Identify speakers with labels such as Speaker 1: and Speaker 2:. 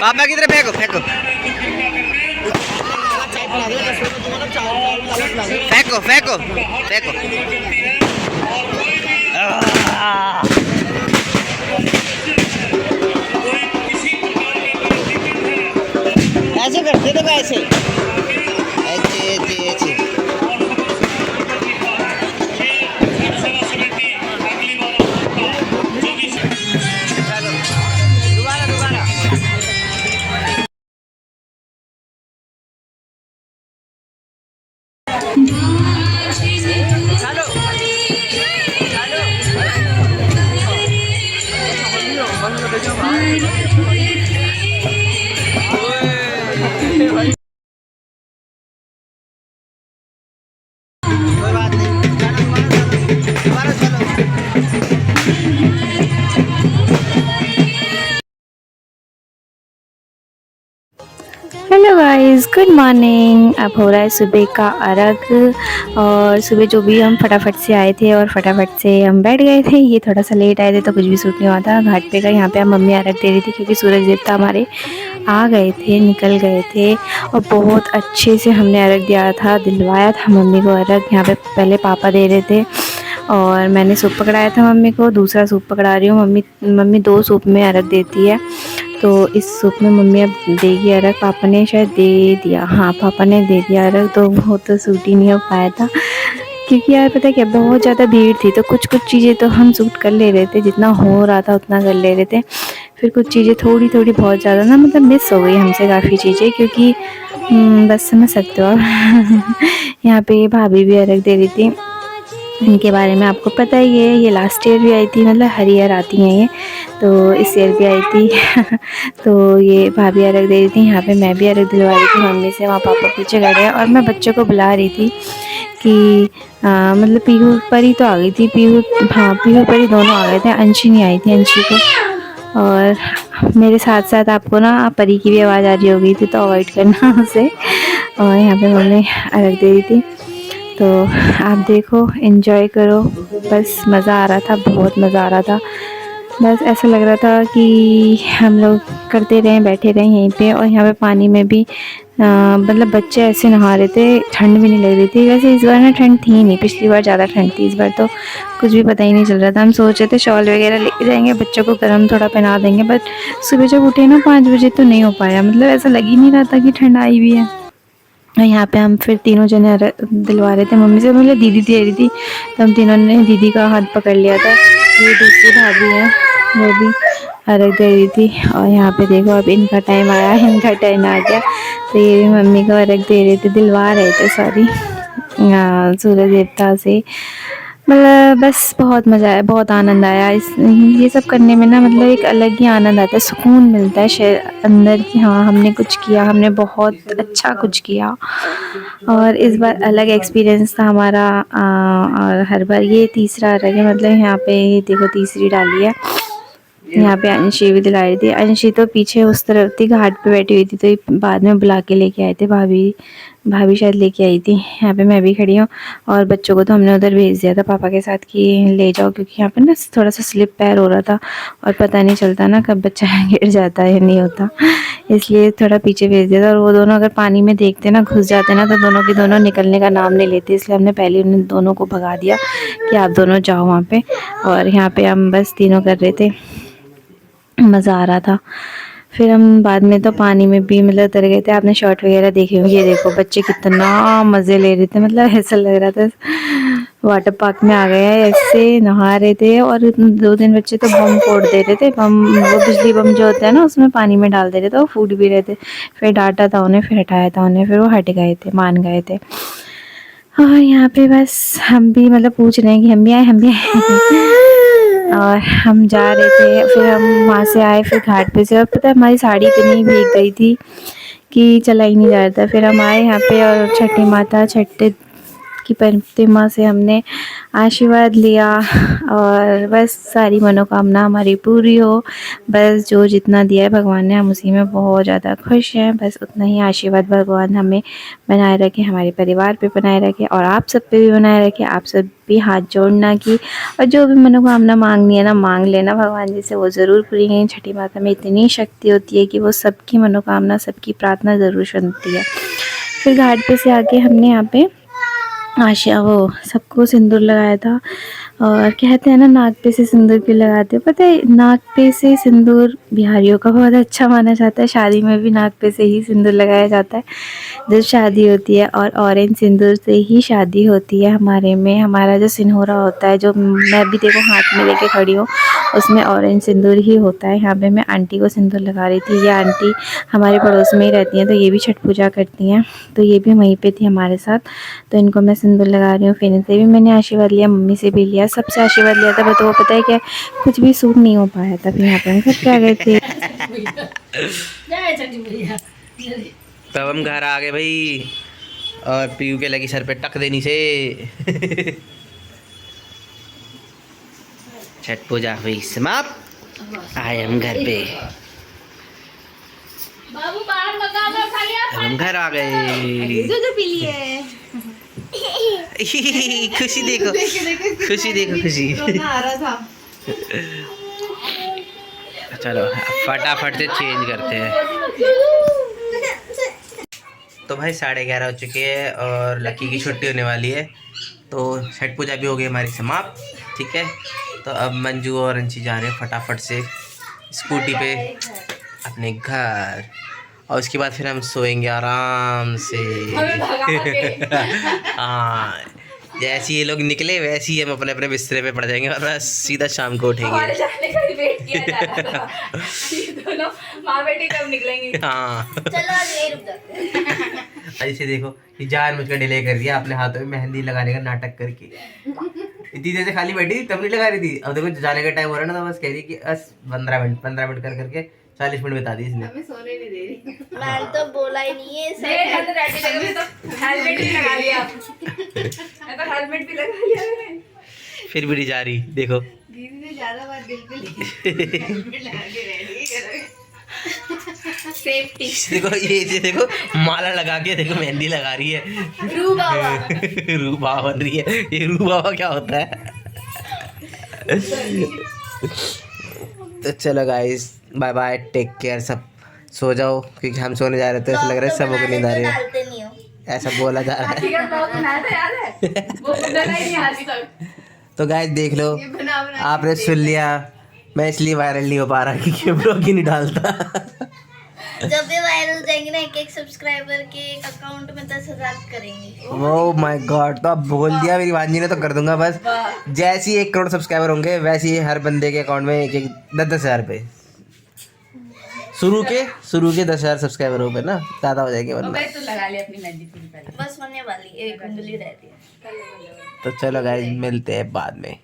Speaker 1: पापा की तरफ फेंको फेंको फेंको फेंको फेंको। ऐसे करते थे ऐसे ऐसे ऐसे ऐसे। कोई बात नहीं, दोबारा चलो।
Speaker 2: Hello guys, good morning. अब हो रहा है सुबह का अर्घ। और सुबह जो भी हम फटाफट से आए थे और फटाफट से हम बैठ गए थे। ये थोड़ा सा लेट आए थे तो कुछ भी सूट नहीं हुआ था घाट पे का। यहाँ पे हम मम्मी अर्घ दे रही थी क्योंकि सूरज देवता हमारे आ गए थे, निकल गए थे। और बहुत अच्छे से हमने अर्घ दिया था, दिलवाया था मम्मी को अर्घ। यहाँ पे पहले पापा दे रहे थे और मैंने सूप पकड़ाया था मम्मी को, दूसरा सूप पकड़ा रही हूँ। मम्मी 2 सूप में अर्घ देती है, तो इस सूप में मम्मी अब देगी अर्घ। पापा ने शायद दे दिया, हाँ पापा ने दे दिया अर्घ। तो वो तो सूट ही नहीं हो पाया था क्योंकि यार पता है क्या, बहुत ज़्यादा भीड़ थी। तो कुछ चीज़ें तो हम सूट कर ले रहे थे, जितना हो रहा था उतना कर ले रहे थे। फिर कुछ चीज़ें थोड़ी बहुत ज़्यादा ना मतलब मिस हो गई हमसे काफ़ी चीज़ें, क्योंकि बस समझ सकते हो आप। यहाँ पे भाभी भी अर्घ दे रही थी। इनके बारे में आपको पता ही है, ये लास्ट ईयर भी आई थी, मतलब हर ईयर आती हैं ये, तो इस ईयर भी आई थी। तो ये भाभी अर्घ दे रही थी, यहाँ पे मैं भी अर्घ दिलवा रही थी मम्मी से। वहाँ पापा पीछे खड़े हैं और मैं बच्चों को बुला रही थी कि मतलब पीहू परी तो आ गई थी, हाँ पीहू परी दोनों आ गए थे, अंशी नहीं आई थी, अंशी को। और मेरे साथ साथ आपको ना परी की भी आवाज़ आ रही होगी थी, तो अवॉइड करना उसे। और यहाँ पे मम्मी अर्घ दे रही थी, तो आप देखो, एंजॉय करो। बस मज़ा आ रहा था, बहुत मज़ा आ रहा था। बस ऐसा लग रहा था कि हम लोग करते रहें, बैठे रहें यहीं पे। और यहाँ पे पानी में भी मतलब बच्चे ऐसे नहा रहे थे, ठंड भी नहीं लग रही थी। वैसे इस बार ना ठंड थी नहीं, पिछली बार ज़्यादा ठंड थी, इस बार तो कुछ भी पता ही नहीं चल रहा था। हम सोच रहे थे शॉल वगैरह लेके जाएंगे, बच्चों को गर्म थोड़ा पहना देंगे, बट सुबह जब उठे ना 5 बजे तो नहीं हो पाया। मतलब ऐसा लग ही नहीं रहा था कि ठंड आई हुई है। यहाँ पे हम फिर तीनों जने दिलवा रहे थे मम्मी से, मतलब दीदी दे रही थी, तो हम तीनों ने दीदी का हाथ पकड़ लिया था। ये दूसरी भाभी है, वो भी अर्घ दे रही थी। और यहाँ पे देखो अब इनका टाइम आया, इनका टाइम आ गया, तो ये भी मम्मी को अर्घ दे रहे थे, दिलवा रहे थे सॉरी, सूरज देवता से। मतलब बस बहुत मज़ा आया, बहुत आनंद आया इस ये सब करने में ना। मतलब एक अलग ही आनंद आता है, सुकून मिलता है अंदर कि हाँ हमने कुछ किया, हमने बहुत अच्छा कुछ किया। और इस बार अलग एक्सपीरियंस था हमारा। और हर बार ये तीसरा अर्घ है, मतलब यहाँ पे देखो तीसरी डाली है। यहाँ पे अंशी भी दिला रही थी। अंशी तो पीछे उस तरफ थी, घाट पे बैठी हुई थी, तो बाद में बुला के लेके आए थे भाभी भाभी शायद लेके आई थी। यहाँ पे मैं भी खड़ी हूँ और बच्चों को तो हमने उधर भेज दिया था पापा के साथ कि ले जाओ, क्योंकि यहाँ पे ना थोड़ा सा स्लिप पैर हो रहा था और पता नहीं चलता ना कब बच्चा गिर जाता है या नहीं होता, इसलिए थोड़ा पीछे भेज दिया था। और वो दोनों अगर पानी में देखते ना घुस जाते ना तो दोनों के दोनों निकलने का नाम नहीं लेते, इसलिए हमने पहले उन दोनों को भगा दिया कि आप दोनों जाओ वहाँ पे। और यहाँ पे हम बस तीनों कर रहे थे, मज़ा आ रहा था। फिर हम बाद में तो पानी में भी मतलब उतर गए थे। आपने शॉर्ट वगैरह देखे होंगे, ये देखो बच्चे कितना मज़े ले रहे थे, मतलब ऐसा लग रहा था वाटर पार्क में आ गए हैं, ऐसे नहा रहे थे। और 2-3 बच्चे तो बम फोड़ दे रहे थे, बम वो बिजली बम जो होता है ना उसमें पानी में डाल दे रहे थे, वो फूट भी रहे थे। फिर डांटा था उन्हें, फिर हटाया था उन्हें, फिर वो हट गए थे, मान गए थे। और यहाँ पे बस हम भी मतलब पूछ रहे हैं कि हम भी आए, हम भी आए। और हम जा रहे थे, फिर हम वहाँ से आए, फिर घाट पे से। और पता है हमारी साड़ी इतनी भीग गई थी कि चला ही नहीं जा रहा था। फिर हम आए यहाँ पे और छठी माता छठी की प्रतिमा से हमने आशीर्वाद लिया और बस सारी मनोकामना हमारी पूरी हो। बस जो जितना दिया है भगवान ने हम उसी में बहुत ज़्यादा खुश हैं। बस उतना ही आशीर्वाद भगवान हमें बनाए रखे, हमारे परिवार पे बनाए रखे और आप सब पे भी बनाए रखे। आप सब भी हाथ जोड़ना की और जो भी मनोकामना मांगनी है ना मांग लेना भगवान जी से, वो ज़रूर पूरी करें। छठी माता में इतनी शक्ति होती है कि वो सबकी मनोकामना सबकी प्रार्थना ज़रूर सुनती है। फिर घाट पे से आके हमने यहाँ पे आशा वो सबको सिंदूर लगाया था। और कहते हैं ना नाक पे से सिंदूर क्यों लगाते हो, पता है नाक पे से सिंदूर बिहारियों का बहुत अच्छा माना जाता है। शादी में भी नाक पे से ही सिंदूर लगाया जाता है जब शादी होती है। और ऑरेंज सिंदूर से ही शादी होती है हमारे में। हमारा जो सिंहोरा होता है, जो मैं भी देखो हाथ में लेके खड़ी हूँ, उसमें ऑरेंज सिंदूर ही होता है। यहाँ पे मैं आंटी को सिंदूर लगा रही थी। ये आंटी हमारे पड़ोस में ही रहती हैं, तो ये भी छठ पूजा करती हैं, तो ये भी वहीं पे थी हमारे साथ। तो इनको मैं सिंदूर लगा रही हूँ। फिर इनसे भी मैंने आशीर्वाद लिया, मम्मी से भी लिया, सबसे आशीर्वाद लिया था। तो वो पता है क्या, कुछ भी सूट नहीं हो पाया था। फिर यहाँ पे हम घर पे आ गए थे।
Speaker 1: तब हम घर आ गए भाई, और पीयू के लगी सर पे टक देनी से। छठ पूजा हुई समाप्त, आए हम घर पे।
Speaker 3: बाबू बाहर मकान में खा लिया,
Speaker 1: हम घर आ गए।
Speaker 3: दूध पी लिए।
Speaker 1: खुशी देखो, खुशी देखो, खुशी।
Speaker 3: आ रहा था।
Speaker 1: चलो फटाफट से चेंज करते हैं। तो भाई 11:30 हो चुके हैं और लकी की छुट्टी होने वाली है, तो छठ पूजा भी हो गई हमारी समाप्त। ठीक है, तो अब मंजू और अंशी जा रहे हैं फटाफट से स्कूटी पे अपने घर, और उसके बाद फिर हम सोएंगे आराम से। हाँ, जैसे ये लोग निकले वैसे ही हम अपने अपने बिस्तरे पे पड़ जाएंगे और बस सीधा शाम को उठेंगे।
Speaker 3: जाने का ही वेट किया जा रहा था। ये दोनों माँ बेटी कब निकलेंगी?
Speaker 1: हाँ,
Speaker 3: चलो आज यही रुक जाते हैं।
Speaker 1: ऐसे देखो ये जान मुझको डिले कर दिया, अपने हाथों में मेहंदी लगाने का नाटक करके। इतनी देर से खाली बैठी थी तब नहीं लगा रही थी, अब देखो जाने का टाइम हो रहा है ना, तो बस कह रही कि बस 15 मिनट कर करके 40 मिनट बता दी इसने।
Speaker 3: हमें सोने नहीं दे रही।
Speaker 4: मैंने तो बोला ही नहीं है
Speaker 3: हेलमेट भी लगा लिया। मैं तो हेलमेट भी लगा लिया मैंने।
Speaker 1: फिर भी नहीं जा रही, देखो
Speaker 3: दीदी ने ज्यादा बात दिल पे ली। हेलमेट लगा के रेडी करोगे। सेफ्टी।
Speaker 1: देखो ये देखो माला लगा के देखो मेहंदी लगा रही है।
Speaker 3: रू बाबा।
Speaker 1: रू बाबा बन रही है। ये रू बाबा क्या होता है? तो चलो guys, bye bye, take care, सब सो जाओ क्योंकि हम सोने जा रहे थे, ऐसा लग रहा है सबको नींद आ रही है,
Speaker 4: डालते नहीं हो।
Speaker 1: ऐसा बोला जा रहा है।
Speaker 3: ठीक है, ब्लॉग बनाया था याद है? वो बनाना ही नहीं आज तक।
Speaker 1: तो गाइस देख लो,
Speaker 3: ये बना
Speaker 1: आपने सुन लिया, मैं इसलिए वायरल नहीं हो पा रहा क्योंकि ब्लॉग ही नहीं डालता।
Speaker 4: जब भी वायरल जाएंगे ना, एक सब्सक्राइबर के एक अकाउंट में 10,000 करेंगे।
Speaker 1: ओह माय गॉड, तो अब बोल दिया मेरी वांजी ने, तो कर दूंगा बस। जैसे ही 1 करोड़ सब्सक्राइबर होंगे वैसे ही हर बंदे के अकाउंट में एक 10,000 रुपये। शुरू के 10,000 सब्सक्राइबर हो गए ना, ज़्यादा हो जाएंगे वरना।
Speaker 3: तो लगा ले अपनी मेहंदी पूरी पहले।
Speaker 4: बस होने वाली, एक उंगली रहती है।
Speaker 1: तो चलो गाइस मिलते हैं बाद में।